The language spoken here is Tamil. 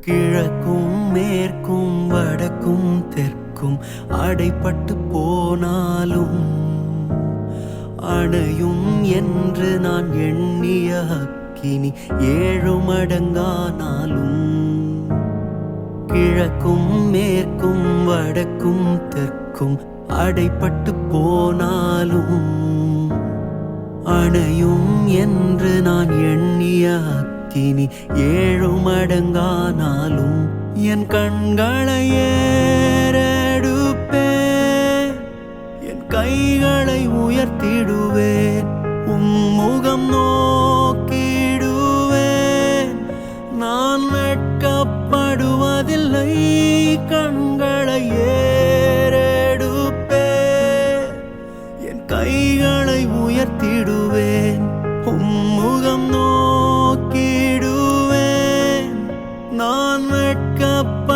கிழக்கும் மேற்கும் வடக்கும் தெற்கும் அடைப்பட்டு போனாலும் அணையும் என்று நான் எண்ணிய அக்கினி 7 மடங்கானாலும் கிழக்கும் மேற்கும் வடக்கும் தெற்கும் அடைப்பட்டு போனாலும் அணையும் என்று நான் எண்ணிய அக்கினி 7 மடங்கானாலும் என் கண்களை ஏறெடுப்பேன், என் கைகளை உயர்த்திடுவேன், முகம் நோக்கிடுவேன். நான் வெட்கப்படுவதில்லை, கண்களை ஏறெடுப்பேன், என் கைகளை உயர்த்திடுவேன், முகம் நோக்கிடுவேன். நான் வெட்கப்ப